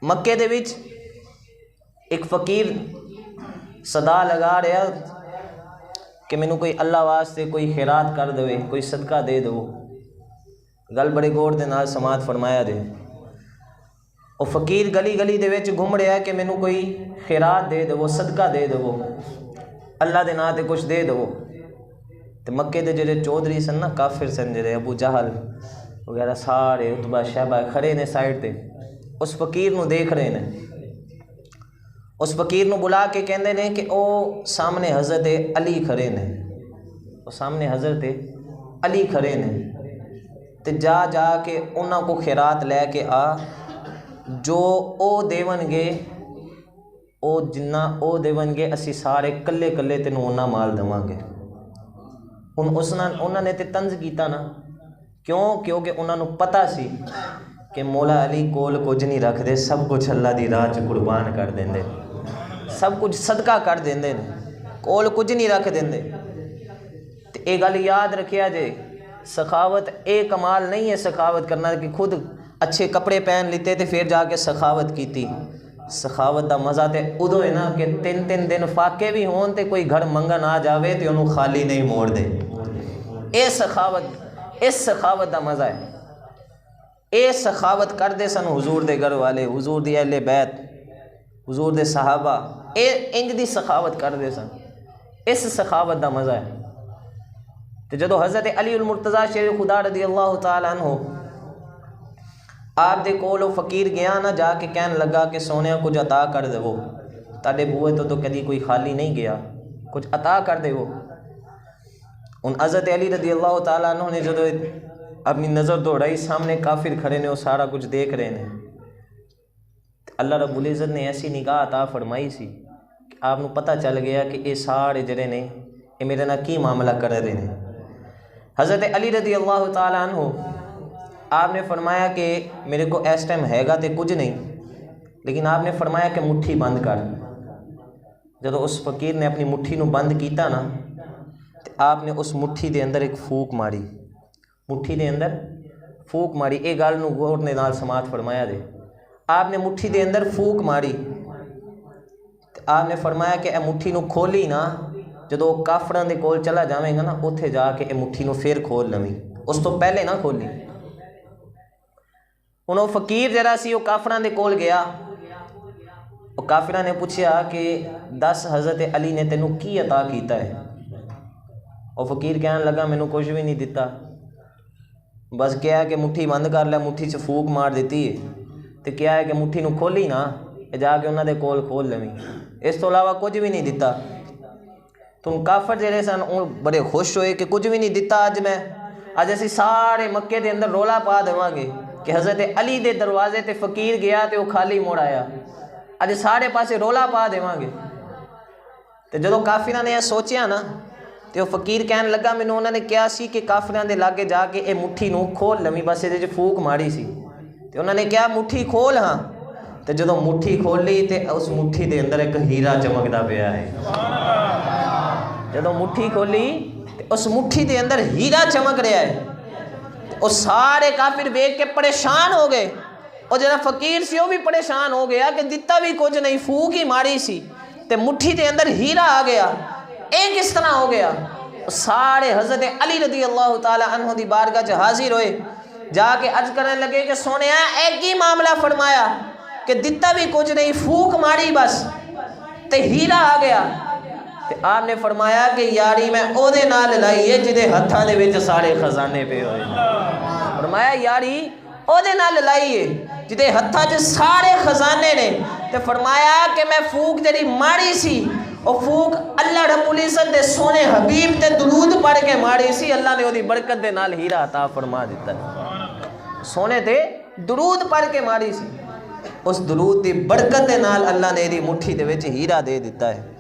मक्के दे विच एक फ़कीर सदा लगा रहा कि मैनू कोई अल्लाह वास्ते कोई खैरात कर दे, कोई सदका दे दो। गल बड़े गौर दे नाल समात फरमाया जे। और फ़कीर गली गली दे विच घूम रहा कि मैनू कोई खैरात दे दो, सदका दे दो, अल्लाह दे नां ते कुछ दे दो। तो मक्के दे जेडे चौधरी सन ना, काफिर सन जेडे, अबू जहल वगैरह सारे, उतबा शहबा खड़े ने साइड ते, उस फ़कीर नू देख रहे ने। उस फ़कीर नू बुला के कहंदे ने कि ओ सामने हज़रत अली खड़े ने, वो सामने हज़रत अली खड़े ने, ते जा जा के उन्हां को खैरात लैके आ, जो ओ देवनगे, ओ जिन्ना ओ देवनगे, असी सारे कल्ले कल्ले तेनू उन्ना माल देवांगे। हुण उन्होंने तो तंज किया ना, क्यों? क्योंकि उन्होंने पता सी कि मौला अली कोल कुछ नहीं रखते, सब कुछ अल्लाह की राह च कुर्बान कर देंगे, सब कुछ सदका कर देंगे ने, कोल कुछ नहीं रख देंगे। तो ये गल याद रखिया जे, सखावत ये कमाल नहीं है सखावत करना कि खुद अच्छे कपड़े पहन लेते तो फिर जाके सखावत की। सखावत का मज़ा तो उदों है ना कि 3-3 दिन फाके भी होन तो कोई घर मंगन आ जाए तो उन्होंने खाली नहीं मोड़ दे। ये सखावत, इस सखावत का मज़ा है। ये सखावत करते सन हुजूर दे घर वाले, हुजूर दी अहले बैत, हुजूर दे सहाबा, ये इंज दी सखावत करते सन। इस सखावत का मज़ा है। तो जो हज़रत अली उल मुर्तज़ा शेर खुदा रदी अल्लाह तआला अन्हु आप दे कोल फ़कीर गया ना, जाके कहन लगा कि सोने कुछ अता कर देवो, ताडे बूए तो कदी कोई खाली नहीं गया, कुछ अता कर देवो। उन हज़रत अली रदी अल्लाह तआला अन्हु ने जो अपनी नज़र दौड़ाई, सामने काफिर खड़े ने, वो सारा कुछ देख रहे हैं। अल्लाह रब्बुल इज़्ज़त ने ऐसी निगाह अता फरमाई सी कि आपनू पता चल गया कि ये सारे जड़े ने ये मेरे नाल की मामला कर रहे हैं। हज़रत अली रदी अल्लाह तआला अन्हु आपने फरमाया कि मेरे को इस टाइम हैगा तो कुछ नहीं, लेकिन आपने फरमाया कि मुट्ठी बंद कर। जब उस फ़कीर ने अपनी मुट्ठी नू बंद किया ना, तो आपने उस मुट्ठी के अंदर एक फूक मारी, मुट्ठी के अंदर फूक मारी। ये गल नू गौर ने नाल समात फरमाया दे। आपने मुट्ठी के अंदर फूक मारी, तो आपने फरमाया कि यह मुट्ठी नू खोली ना, जो काफरां दे कोल चला जाएगा ना, उत्थे जाके यह मुट्ठी नू फिर खोल लवी, उस तो पहले ना खोली। हुण वो फ़कीर जरा सी वो काफरां दे कोल गया, वो काफिरां ने पूछा कि दस हज़रत अली ने तेनू की अता कीता है? वो फ़कीर कहन लगा मैनू कुछ भी नहीं दिता, बस क्या है कि मुट्ठी बंद कर लै, मुट्ठी च फूक मार दी है, तो क्या है कि मुट्ठी नू खोली ना, जाके उन्हां दे कोल खोल लवी, इस तो अलावा कुछ भी नहीं दिता। तुम काफर जेड़े सन वो बड़े खुश होए कि कुछ भी नहीं दिता, अज असी सारे मक्के के अंदर रौला पा देवांगे कि हज़रत अली दे दरवाजे ते फ़कीर गया तो वह खाली मुड़ आया, अज सारे पासे रौला पा देवांगे। तो जो काफिरां ने यह सोचा ना, तो फ़कीर कहन लगा मैनू उन्होंने कहा सी कि काफिरां दे लागे जाके ये मुट्ठी नू खोल लवी, बस ये फूक मारी सी। तो उन्होंने कहा मुट्ठी खोल। हाँ, तो जो मुट्ठी खोली तो उस मुट्ठी के अंदर एक हीरा चमकता पाया है। जो मुट्ठी खोली तो उस मुट्ठी के अंदर हीरा चमक रहा है। और सारे काफिर देख के परेशान हो गए, और जरा फ़कीर सी वो भी परेशान हो गया कि दिता भी कुछ नहीं, फूक ही मारी सी ते मुट्ठी के अंदर हीरा आ गया, ये किस तरह हो गया? सारे हज़रत अली रदी अल्लाह तआला अन्हु दी बारगाह च हाजिर होए, जाके अर्ज करने लगे कि सोने एक ही मामला फरमाया कि दिता भी कुछ नहीं, फूक मारी बस ते हीरा आ गया। ते आपने फरमाया कि यारी मैं ओदे नाल लाई है जिदे हत्थां दे विच सारे खजाने पे होए। फरमाया यारी ओदे नाल लाई है जिदे हत्थां च सारे खजाने ने। ते फरमाया कि मैं फूक तेरी मारी सी, और फूक अल्लाह रब्बुल इज़्ज़त दे सोने हबीब ते दुरूद पढ़ के मारी सी, अल्लाह ने ओदी बरकत दे नाल हीरा अता फरमा दिता। सोने ते दुरूद पढ़ के मारी सी, उस दुरूद दी बरकत दे नाल अल्लाह ने इहदी मुट्ठी दे विच हीरा दे दिता है।